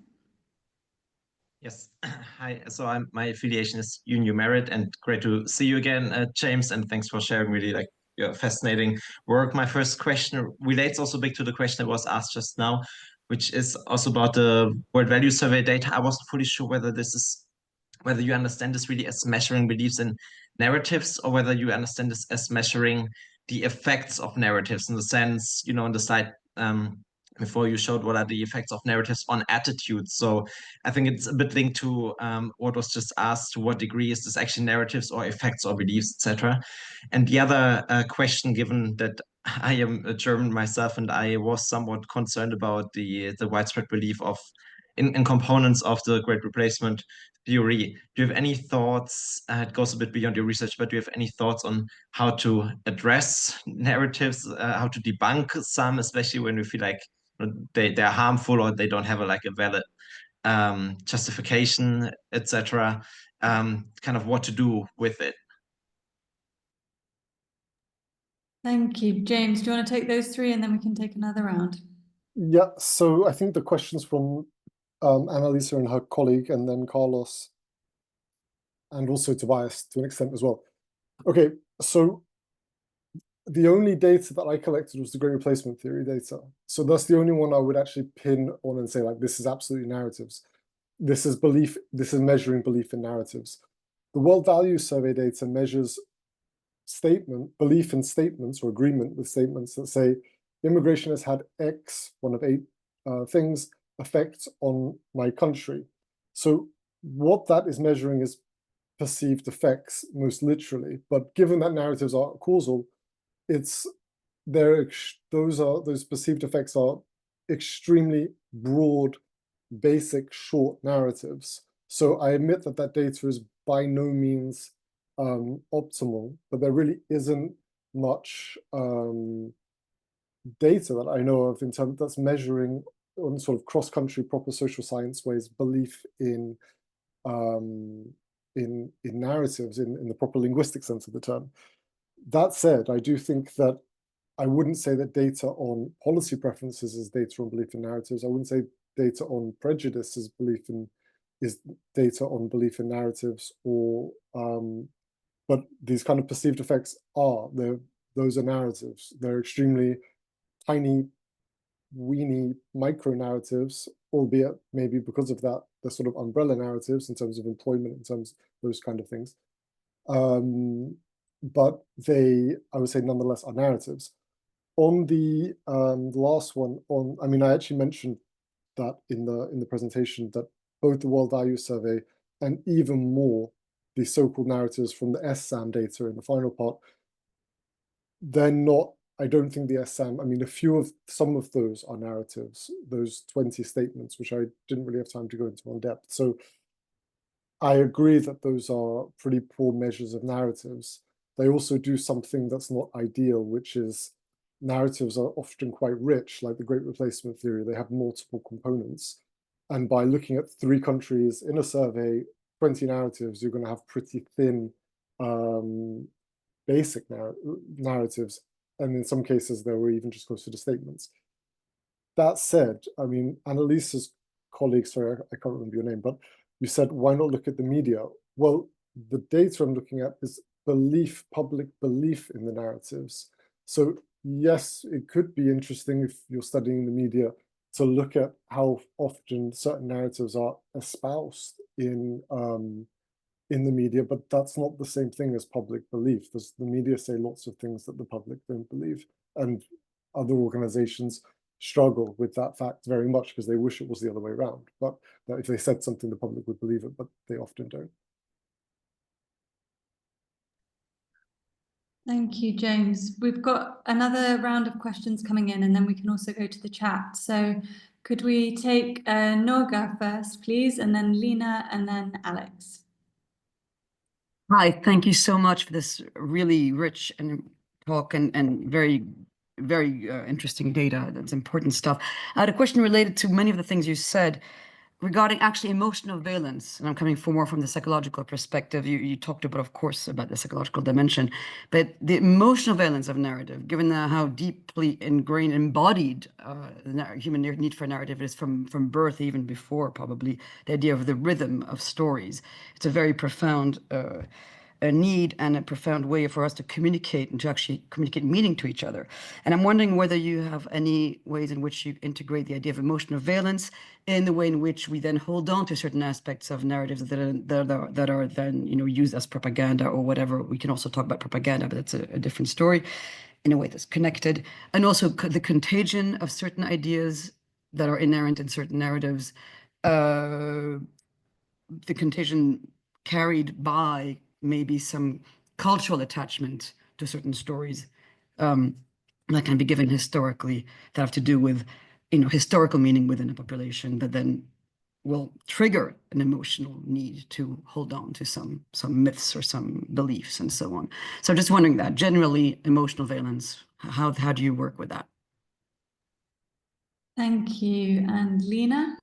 Yes, hi. So my affiliation is Union Merit, and great to see you again, James. And thanks for sharing really your fascinating work. My first question relates also back to the question that was asked just now, which is also about the World Value Survey data. I wasn't fully sure whether you understand this really as measuring beliefs in narratives, or whether you understand this as measuring the effects of narratives, in the sense, on the slide before you showed what are the effects of narratives on attitudes. So I think it's a bit linked to what was just asked: to what degree is this actually narratives or effects or beliefs, etc. And the other question, given that I am a German myself, and I was somewhat concerned about the widespread belief in components of the Great Replacement theory. Do you have any thoughts? It goes a bit beyond your research, but do you have any thoughts on how to address narratives, how to debunk some, especially when we feel like they're harmful, or they don't have a valid justification, etc. Kind of what to do with it. Thank you. James, do you want to take those three, and then we can take another round? Yeah, so I think the questions from Annalisa and her colleague, and then Carlos, and also Tobias to an extent as well. Okay, so the only data that I collected was the Great Replacement theory data. So that's the only one I would actually pin on and say, this is absolutely narratives. This is belief, this is measuring belief in narratives. The World Value Survey data measures belief in statements, or agreement with statements that say immigration has had X, one of 8 things, effect on my country. So what that is measuring is perceived effects, most literally. But given that narratives are causal, those perceived effects are extremely broad, basic, short narratives. So I admit that data is by no means optimal, but there really isn't much data that I know of in terms that's measuring on sort of cross-country proper social science ways belief in narratives in the proper linguistic sense of the term. That said, I do think that I wouldn't say that data on policy preferences is data on belief in narratives. I wouldn't say data on prejudice is data on belief in narratives, or but these kind of perceived effects those are narratives. They're extremely tiny, weeny micro narratives, albeit maybe because of that, they're sort of umbrella narratives in terms of employment, in terms of those kind of things. but they, I would say, nonetheless are narratives. On the last one, I mean, I actually mentioned that in the presentation, that both the World Value Survey and even more the so-called narratives from the SSAM data in the final part, they're not, I don't think the SSAM, I mean, some of those are narratives, those 20 statements, which I didn't really have time to go into in depth. So I agree that those are pretty poor measures of narratives. They also do something that's not ideal, which is narratives are often quite rich, like the Great Replacement theory. They have multiple components. And by looking at 3 countries in a survey, 20 narratives, you're going to have pretty thin basic narratives. And in some cases, they were even just closer to statements. That said, I mean, Annalisa's colleague, sorry, I can't remember your name, but you said, why not look at the media? Well, the data I'm looking at is public belief in the narratives. So yes, it could be interesting if you're studying the media to look at how often certain narratives are espoused in the media, but that's not the same thing as public belief. The media say lots of things that the public don't believe, and other organizations struggle with that fact very much because they wish it was the other way around. But that if they said something, the public would believe it, but they often don't. Thank you, James. We've got another round of questions coming in, and then we can also go to the chat. So could we take Noga first, please, and then Lena, and then Alex? Hi, thank you so much for this really rich talk and very, very interesting data. That's important stuff. I had a question related to many of the things you said regarding actually emotional valence, and I'm coming more from the psychological perspective. You talked about, of course, about the psychological dimension, but the emotional valence of narrative, given how deeply ingrained, embodied the human need for narrative is from birth, even before probably the idea of the rhythm of stories. It's a very profound a need and a profound way for us to communicate and to actually communicate meaning to each other. And I'm wondering whether you have any ways in which you integrate the idea of emotional valence in the way in which we then hold on to certain aspects of narratives that are then, used as propaganda or whatever. We can also talk about propaganda, but that's a different story in a way that's connected. And also the contagion of certain ideas that are inherent in certain narratives, the contagion carried by maybe some cultural attachment to certain stories that can be given historically, that have to do with historical meaning within a population, that then will trigger an emotional need to hold on to some myths or some beliefs and so on. So I'm just wondering that generally emotional valence, how do you work with that? Thank you. And Lena?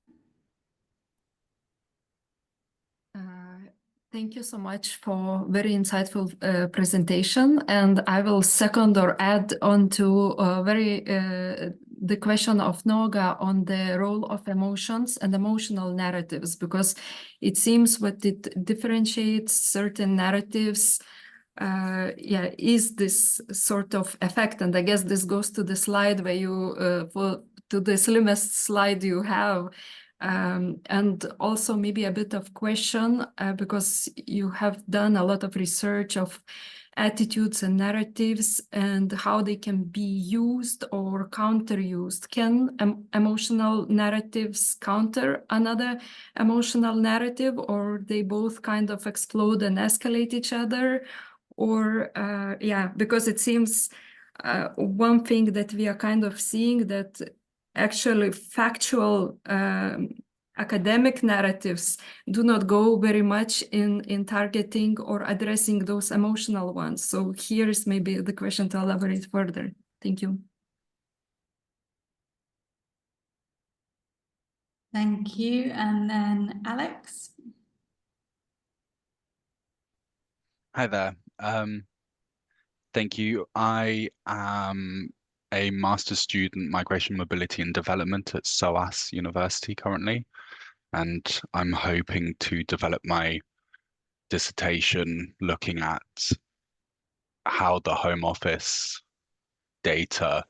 Thank you so much for very insightful presentation, and I will second or add on to the question of Noga on the role of emotions and emotional narratives, because it seems what it differentiates certain narratives is this sort of effect. And I guess this goes to the slide where you to the slimmest slide you have. And also maybe a bit of question, because you have done a lot of research of attitudes and narratives and how they can be used or counter-used. Can emotional narratives counter another emotional narrative, or they both kind of explode and escalate each other? Or, because it seems one thing that we are kind of seeing that actually factual academic narratives do not go very much in targeting or addressing those emotional ones. So here's maybe the question to elaborate further. Thank you. Thank you. And then Alex? Hi there. Thank you. I am a master's student, Migration, Mobility and Development at SOAS University currently, and I'm hoping to develop my dissertation looking at how the Home Office data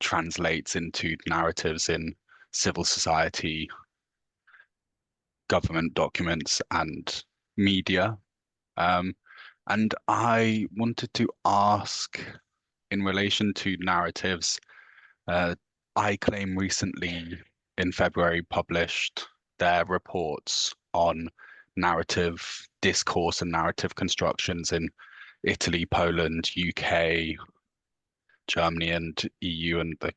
translates into narratives in civil society, government documents and media. And I wanted to ask, in relation to narratives, iClaim recently in February published their reports on narrative discourse and narrative constructions in Italy, Poland, UK, Germany, and EU, and the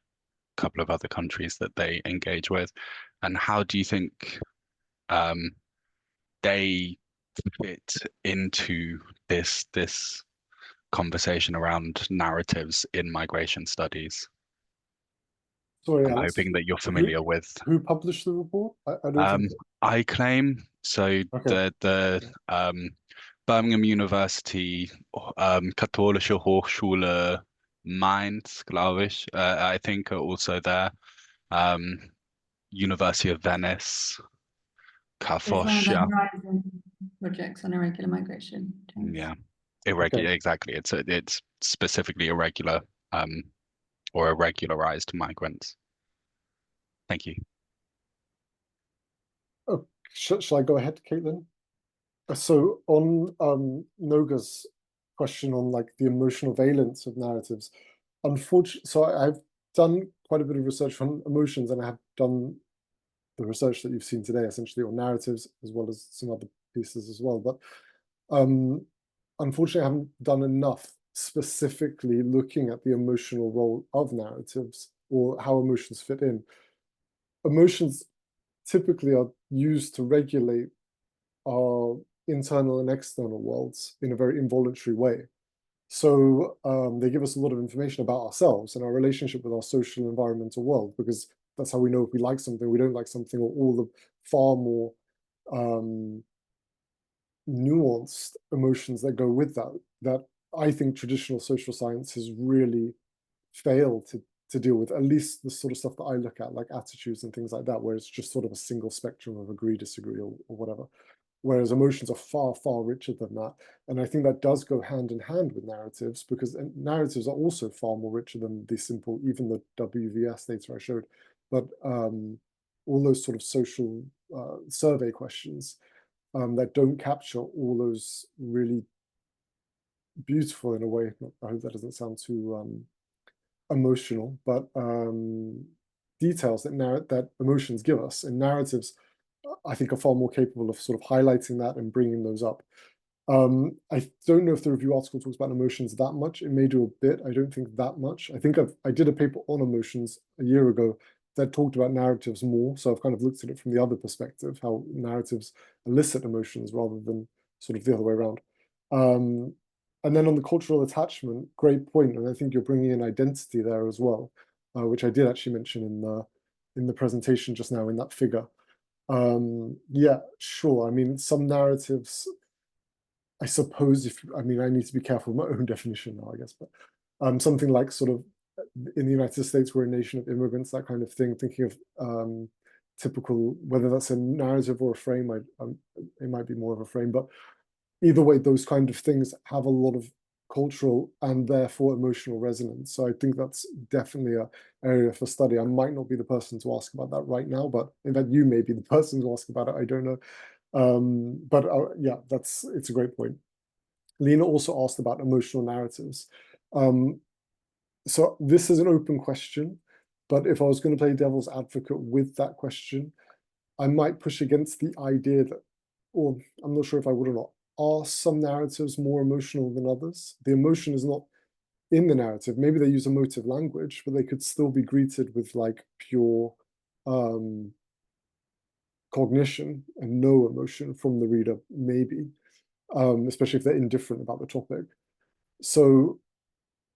couple of other countries that they engage with. And how do you think they fit into this conversation around narratives in migration studies? Sorry, I'm Alex, hoping that you're familiar with who published the report? I don't think. iClaim. So Okay. the Birmingham University, Katholische Hochschule Mainz, glaube ich, I think are also there. University of Venice, It's one of the Kafosha. Horizon projects on irregular migration. Yeah, irregular. Okay. Exactly. It's specifically irregular or irregularized migrants. Thank you. Oh, shall I go ahead, Caitlin? So on Noga's question on like the emotional valence of narratives, unfortunately, so I've done quite a bit of research on emotions, and I have done the research that you've seen today, essentially on narratives, as well as some other pieces as well. But unfortunately, I haven't done enough specifically looking at the emotional role of narratives or how emotions fit in. Emotions typically are used to regulate our internal and external worlds in a very involuntary way. So they give us a lot of information about ourselves and our relationship with our social environmental world, because that's how we know if we like something, we don't like something, or all the far more nuanced emotions that go with that, that I think traditional social science has really failed to deal with, at least the sort of stuff that I look at, like attitudes and things like that, where it's just sort of a single spectrum of agree, disagree, or whatever. Whereas emotions are far, far richer than that. And I think that does go hand in hand with narratives, because narratives are also far more richer than the simple, even the WVS data I showed. But all those sort of social survey questions that don't capture all those really beautiful, in a way, I hope that doesn't sound too emotional, but details that emotions give us, and narratives, I think, are far more capable of sort of highlighting that and bringing those up. I don't know if the review article talks about emotions that much. It may do a bit. I don't think that much. I think I did a paper on emotions a year ago that talked about narratives more. So I've kind of looked at it from the other perspective, how narratives elicit emotions rather than sort of the other way around. And then on the cultural attachment, great point. And I think you're bringing in identity there as well, which I did actually mention in the presentation just now in that figure. Yeah, sure. I mean, some narratives, I suppose, I need to be careful with my own definition now, I guess, but something like sort of in the United States, we're a nation of immigrants, that kind of thing, thinking of typical, whether that's a narrative or a frame, it might be more of a frame, but either way, those kind of things have a lot of cultural and therefore emotional resonance. So I think that's definitely an area for study. I might not be the person to ask about that right now, but in fact, you may be the person to ask about it. I don't know. But yeah, it's a great point. Lena also asked about emotional narratives. So this is an open question, but if I was going to play devil's advocate with that question, I might push against the idea that, or I'm not sure if I would or not, are some narratives more emotional than others? The emotion is not in the narrative. Maybe they use emotive language, but they could still be greeted with like pure cognition and no emotion from the reader, maybe, especially if they're indifferent about the topic. So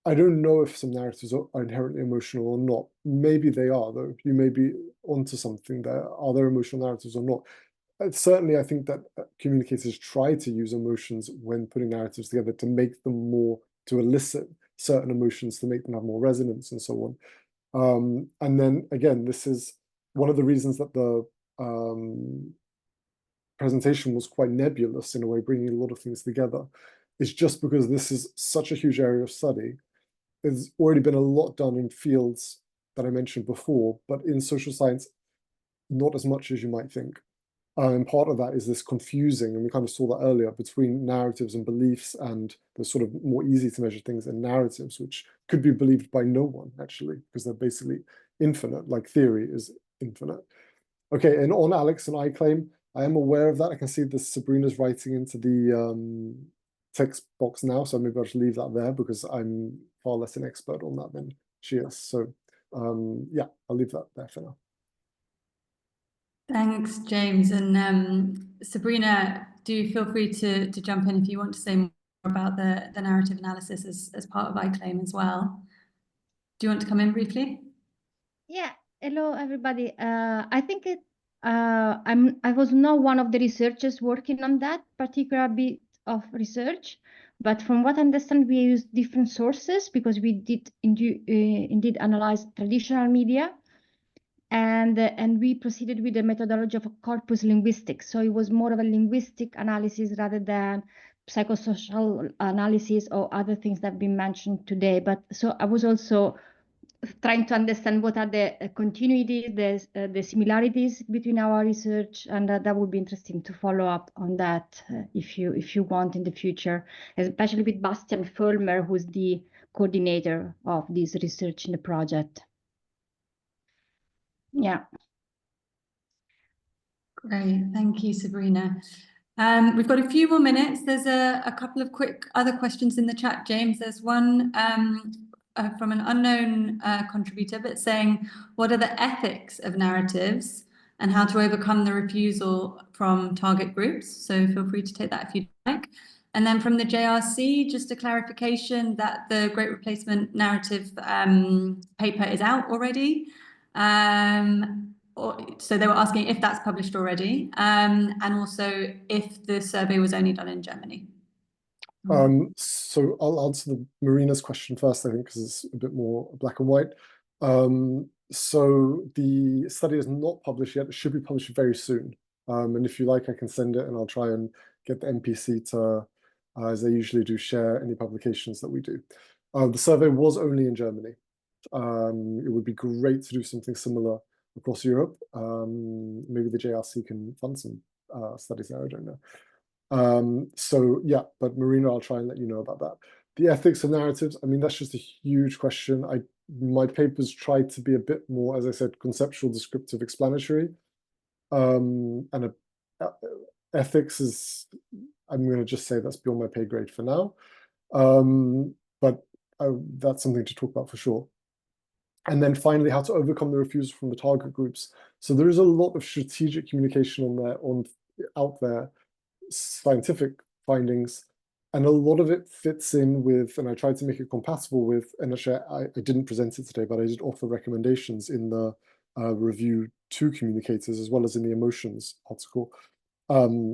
I don't know if some narratives are inherently emotional or not. Maybe they are, though. You may be onto something there. Are there emotional narratives or not? Certainly, I think that communicators try to use emotions when putting narratives together to make them more, to elicit certain emotions, to make them have more resonance and so on. And then again, this is one of the reasons that the presentation was quite nebulous in a way, bringing a lot of things together, is just because this is such a huge area of study. There's already been a lot done in fields that I mentioned before, but in social science, not as much as you might think. And part of that is this confusing, and we kind of saw that earlier, between narratives and beliefs, and the sort of more easy to measure things in narratives, which could be believed by no one, actually, because they're basically infinite, like theory is infinite. Okay, and on Alex and I claim, I am aware of that. I can see that Sabrina's writing into the text box now, so maybe I'll just leave that there because I'm far less an expert on that than she is. So yeah, I'll leave that there for now. Thanks, James. And Sabrina, do feel free to jump in if you want to say more about the narrative analysis as part of iClaim as well. Do you want to come in briefly? Yeah, hello everybody. I think I was not one of the researchers working on that particular bit of research, but from what I understand, we used different sources because we did indeed analyze traditional media, and we proceeded with the methodology of corpus linguistics. So it was more of a linguistic analysis rather than psychosocial analysis or other things that have been mentioned today. But so I was also trying to understand what are the continuities, the similarities between our research, and that would be interesting to follow up on that if you want in the future, especially with Bastian Vollmer, who's the coordinator of this research in the project. Yeah. Great, thank you, Sabrina. We've got a few more minutes. There's a couple of quick other questions in the chat, James. There's one from an unknown contributor, but saying, what are the ethics of narratives and how to overcome the refusal from target groups? So feel free to take that if you'd like. And then from the JRC, just a clarification that the Great Replacement narrative paper is out already. So they were asking if that's published already, and also if the survey was only done in Germany. So I'll answer the Marina's question first, I think, because it's a bit more black and white. So the study is not published yet. It should be published very soon. And if you like, I can send it, and I'll try and get the MPC to, as they usually do, share any publications that we do. The survey was only in Germany. It would be great to do something similar across Europe. Maybe the JRC can fund some studies there, I don't know. So yeah, but Marina, I'll try and let you know about that. The ethics of narratives, I mean, that's just a huge question. My papers tried to be a bit more, as I said, conceptual, descriptive, explanatory. And ethics is, I'm going to just say that's beyond my pay grade for now. But that's something to talk about for sure. And then finally, how to overcome the refusal from the target groups. So there is a lot of strategic communication out there, scientific findings, and a lot of it fits in with, and I tried to make it compatible with, and actually I didn't present it today, but I did offer recommendations in the review to communicators, as well as in the emotions article,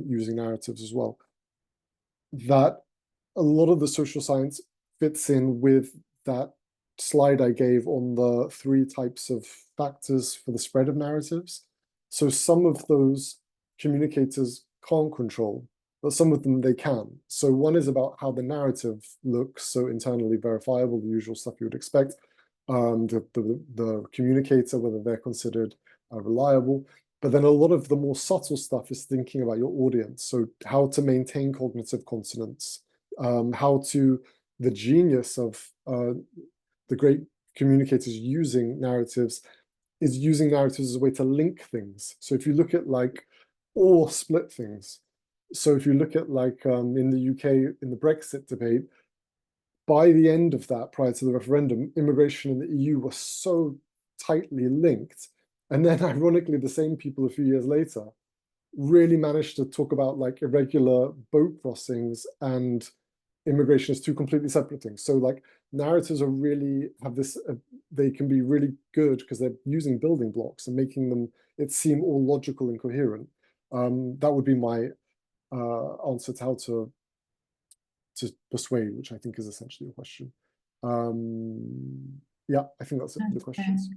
using narratives as well. That a lot of the social science fits in with that slide I gave on the 3 types of factors for the spread of narratives. So some of those communicators can't control, but some of them they can. So one is about how the narrative looks, so internally verifiable, the usual stuff you would expect. The communicator, whether they're considered reliable. But then a lot of the more subtle stuff is thinking about your audience. So how to maintain cognitive consonance, the genius of the great communicators using narratives is using narratives as a way to link things. So if you look at or split things. So if you look at in the UK, in the Brexit debate, by the end of that, prior to the referendum, immigration in the EU was so tightly linked. And then ironically, the same people a few years later really managed to talk about irregular boat crossings and immigration as 2 completely separate things. So narratives are really have this, they can be really good because they're using building blocks and making it seem all logical and coherent. That would be my answer to how to persuade, which I think is essentially your question. Yeah, I think that's it for the questions.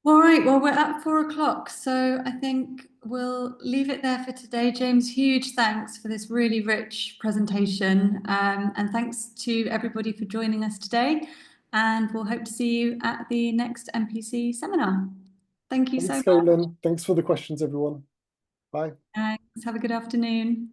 All right, well, we're at 4 o'clock, so I think we'll leave it there for today. James, huge thanks for this really rich presentation, and thanks to everybody for joining us today, and we'll hope to see you at the next MPC seminar. Thank you so much. Thanks, Caitlin. Thanks for the questions, everyone. Bye. Thanks. Have a good afternoon.